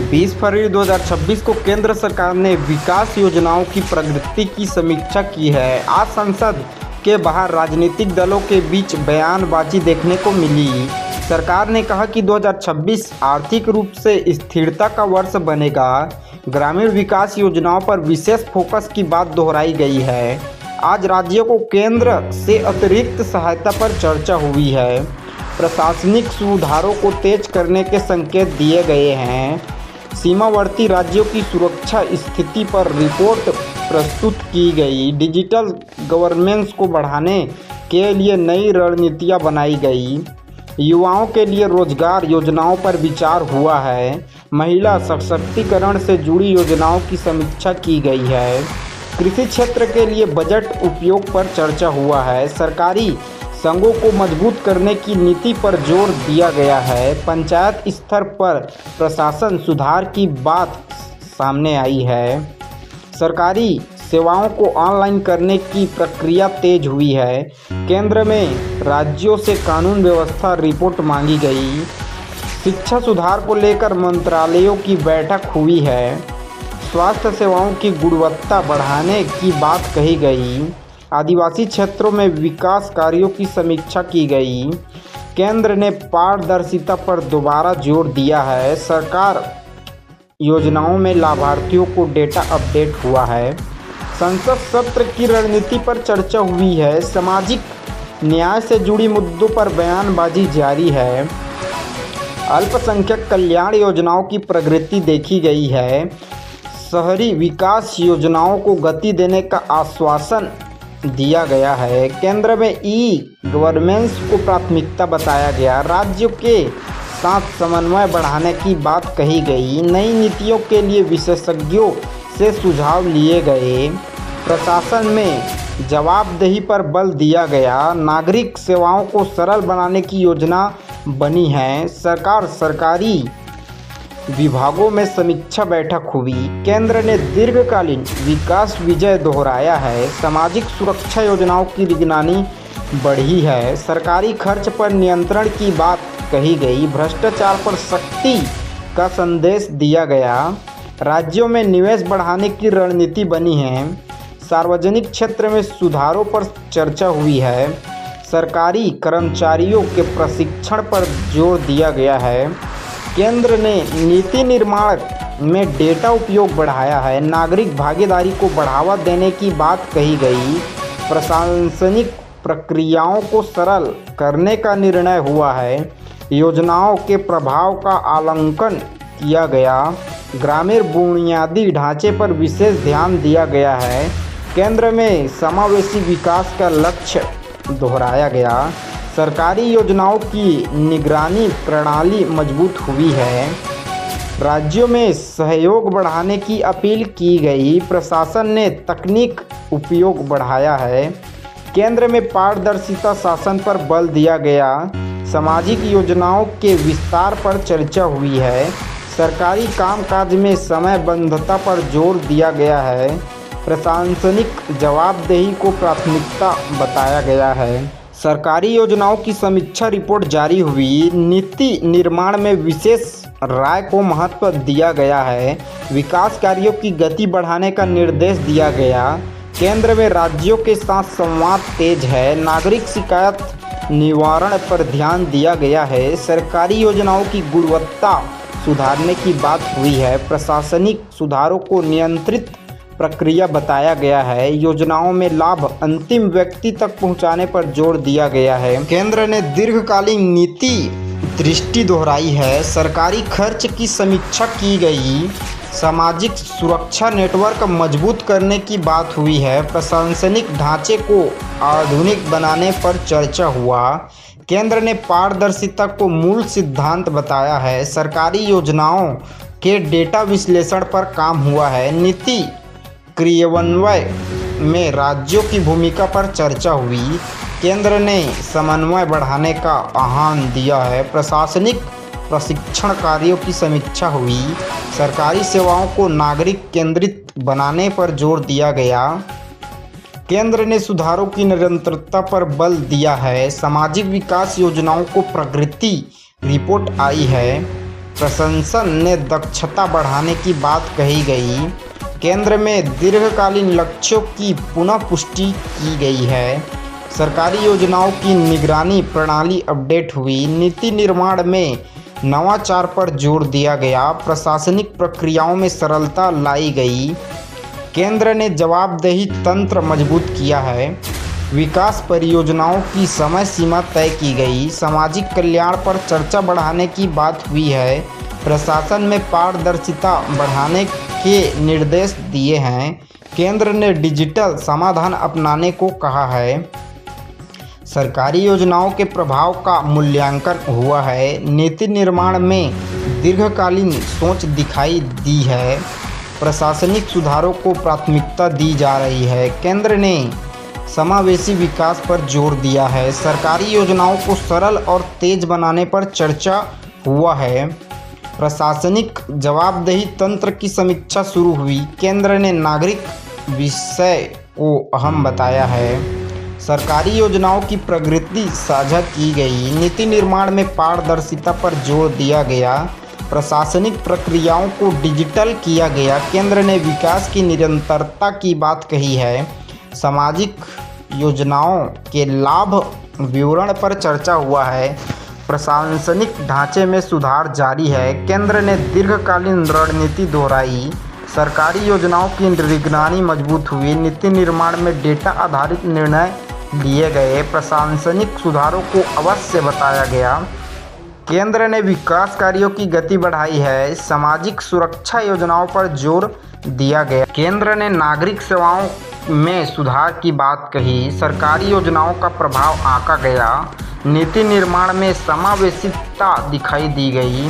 20 फरवरी 2026 को केंद्र सरकार ने विकास योजनाओं की प्रगति की समीक्षा की है। आज संसद के बाहर राजनीतिक दलों के बीच बयानबाजी देखने को मिली। सरकार ने कहा कि 2026 आर्थिक रूप से स्थिरता का वर्ष बनेगा। ग्रामीण विकास योजनाओं पर विशेष फोकस की बात दोहराई गई है। आज राज्यों को केंद्र से अतिरिक्त सहायता पर चर्चा हुई है। प्रशासनिक सुधारों को तेज करने के संकेत दिए गए हैं। सीमावर्ती राज्यों की सुरक्षा स्थिति पर रिपोर्ट प्रस्तुत की गई। डिजिटल गवर्नेंस को बढ़ाने के लिए नई रणनीतियां बनाई गई। युवाओं के लिए रोजगार योजनाओं पर विचार हुआ है। महिला सशक्तिकरण से जुड़ी योजनाओं की समीक्षा की गई है। कृषि क्षेत्र के लिए बजट उपयोग पर चर्चा हुआ है। सरकारी संघों को मजबूत करने की नीति पर जोर दिया गया है। पंचायत स्तर पर प्रशासन सुधार की बात सामने आई है। सरकारी सेवाओं को ऑनलाइन करने की प्रक्रिया तेज हुई है। केंद्र में राज्यों से कानून व्यवस्था रिपोर्ट मांगी गई। शिक्षा सुधार को लेकर मंत्रालयों की बैठक हुई है। स्वास्थ्य सेवाओं की गुणवत्ता बढ़ाने की बात कही गई। आदिवासी क्षेत्रों में विकास कार्यों की समीक्षा की गई। केंद्र ने पारदर्शिता पर दोबारा जोर दिया है। सरकार योजनाओं में लाभार्थियों को डेटा अपडेट हुआ है। संसद सत्र की रणनीति पर चर्चा हुई है। सामाजिक न्याय से जुड़ी मुद्दों पर बयानबाजी जारी है। अल्पसंख्यक कल्याण योजनाओं की प्रगति देखी गई है। शहरी विकास योजनाओं को गति देने का आश्वासन दिया गया है। केंद्र में ई गवर्नेंस को प्राथमिकता बताया गया। राज्यों के साथ समन्वय बढ़ाने की बात कही गई। नई नीतियों के लिए विशेषज्ञों से सुझाव लिए गए। प्रशासन में जवाबदेही पर बल दिया गया। नागरिक सेवाओं को सरल बनाने की योजना बनी है। सरकारी विभागों में समीक्षा बैठक हुई। केंद्र ने दीर्घकालीन विकास विजय दोहराया है। सामाजिक सुरक्षा योजनाओं की निगरानी बढ़ी है। सरकारी खर्च पर नियंत्रण की बात कही गई। भ्रष्टाचार पर सख्ती का संदेश दिया गया। राज्यों में निवेश बढ़ाने की रणनीति बनी है। सार्वजनिक क्षेत्र में सुधारों पर चर्चा हुई है। सरकारी कर्मचारियों के प्रशिक्षण पर जोर दिया गया है। केंद्र ने नीति निर्माण में डेटा उपयोग बढ़ाया है। नागरिक भागीदारी को बढ़ावा देने की बात कही गई। प्रशासनिक प्रक्रियाओं को सरल करने का निर्णय हुआ है। योजनाओं के प्रभाव का आकलन किया गया। ग्रामीण बुनियादी ढांचे पर विशेष ध्यान दिया गया है। केंद्र में समावेशी विकास का लक्ष्य दोहराया गया। सरकारी योजनाओं की निगरानी प्रणाली मजबूत हुई है। राज्यों में सहयोग बढ़ाने की अपील की गई। प्रशासन ने तकनीक उपयोग बढ़ाया है। केंद्र में पारदर्शिता शासन पर बल दिया गया। सामाजिक योजनाओं के विस्तार पर चर्चा हुई है। सरकारी कामकाज में समयबद्धता पर जोर दिया गया है। प्रशासनिक जवाबदेही को प्राथमिकता बताया गया है। सरकारी योजनाओं की समीक्षा रिपोर्ट जारी हुई। नीति निर्माण में विशेष राय को महत्व दिया गया है। विकास कार्यों की गति बढ़ाने का निर्देश दिया गया। केंद्र में राज्यों के साथ संवाद तेज है। नागरिक शिकायत निवारण पर ध्यान दिया गया है। सरकारी योजनाओं की गुणवत्ता सुधारने की बात हुई है। प्रशासनिक सुधारों को नियंत्रित प्रक्रिया बताया गया है। योजनाओं में लाभ अंतिम व्यक्ति तक पहुंचाने पर जोर दिया गया है। केंद्र ने दीर्घकालीन नीति दृष्टि दोहराई है। सरकारी खर्च की समीक्षा की गई। सामाजिक सुरक्षा नेटवर्क मजबूत करने की बात हुई है। प्रशासनिक ढांचे को आधुनिक बनाने पर चर्चा हुआ। केंद्र ने पारदर्शिता को मूल सिद्धांत बताया है। सरकारी योजनाओं के डेटा विश्लेषण पर काम हुआ है। नीति क्रियान्वयन में राज्यों की भूमिका पर चर्चा हुई। केंद्र ने समन्वय बढ़ाने का आह्वान दिया है। प्रशासनिक प्रशिक्षण कार्यों की समीक्षा हुई। सरकारी सेवाओं को नागरिक केंद्रित बनाने पर जोर दिया गया। केंद्र ने सुधारों की निरंतरता पर बल दिया है। सामाजिक विकास योजनाओं को प्रगति रिपोर्ट आई है। प्रशासन ने दक्षता बढ़ाने की बात कही गई। केंद्र में दीर्घकालीन लक्ष्यों की पुनः पुष्टि की गई है। सरकारी योजनाओं की निगरानी प्रणाली अपडेट हुई। नीति निर्माण में नवाचार पर जोर दिया गया। प्रशासनिक प्रक्रियाओं में सरलता लाई गई। केंद्र ने जवाबदेही तंत्र मजबूत किया है। विकास परियोजनाओं की समय सीमा तय की गई। सामाजिक कल्याण पर चर्चा बढ़ाने की बात हुई है। प्रशासन में पारदर्शिता बढ़ाने के निर्देश दिए हैं। केंद्र ने डिजिटल समाधान अपनाने को कहा है। सरकारी योजनाओं के प्रभाव का मूल्यांकन हुआ है। नीति निर्माण में दीर्घकालीन सोच दिखाई दी है। प्रशासनिक सुधारों को प्राथमिकता दी जा रही है। केंद्र ने समावेशी विकास पर जोर दिया है। सरकारी योजनाओं को सरल और तेज बनाने पर चर्चा हुआ है। प्रशासनिक जवाबदेही तंत्र की समीक्षा शुरू हुई। केंद्र ने नागरिक विषय को अहम बताया है। सरकारी योजनाओं की प्रगति साझा की गई। नीति निर्माण में पारदर्शिता पर जोर दिया गया। प्रशासनिक प्रक्रियाओं को डिजिटल किया गया। केंद्र ने विकास की निरंतरता की बात कही है। सामाजिक योजनाओं के लाभ विवरण पर चर्चा हुआ है। प्रशासनिक ढांचे में सुधार जारी है। केंद्र ने दीर्घकालीन रणनीति दोहराई। सरकारी योजनाओं की निगरानी मजबूत हुई। नीति निर्माण में डेटा आधारित निर्णय लिए गए। प्रशासनिक सुधारों को अवश्य बताया गया। केंद्र ने विकास कार्यों की गति बढ़ाई है। सामाजिक सुरक्षा योजनाओं पर जोर दिया गया। केंद्र ने नागरिक सेवाओं में सुधार की बात कही। सरकारी योजनाओं का प्रभाव आंका गया। नीति निर्माण में समावेशिता दिखाई दी गई।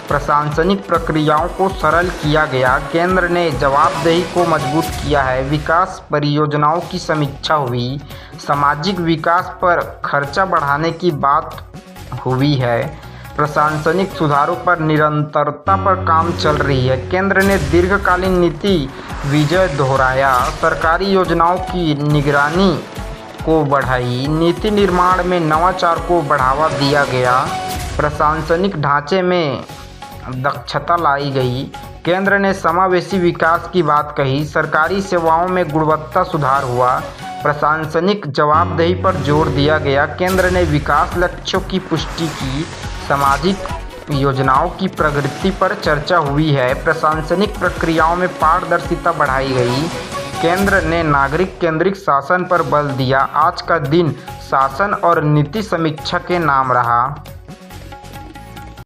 प्रशासनिक प्रक्रियाओं को सरल किया गया। केंद्र ने जवाबदेही को मजबूत किया है। विकास परियोजनाओं की समीक्षा हुई। सामाजिक विकास पर खर्चा बढ़ाने की बात हुई है। प्रशासनिक सुधारों पर निरंतरता पर काम चल रही है। केंद्र ने दीर्घकालीन नीति विजय दोहराया। सरकारी योजनाओं की निगरानी को बढ़ाई। नीति निर्माण में नवाचार को बढ़ावा दिया गया। प्रशासनिक ढांचे में दक्षता लाई गई। केंद्र ने समावेशी विकास की बात कही। सरकारी सेवाओं में गुणवत्ता सुधार हुआ। प्रशासनिक जवाबदेही पर जोर दिया गया। केंद्र ने विकास लक्ष्यों की पुष्टि की। सामाजिक योजनाओं की प्रगति पर चर्चा हुई है। प्रशासनिक प्रक्रियाओं में पारदर्शिता बढ़ाई गई। केंद्र ने नागरिक केंद्रित शासन पर बल दिया। आज का दिन शासन और नीति समीक्षा के नाम रहा।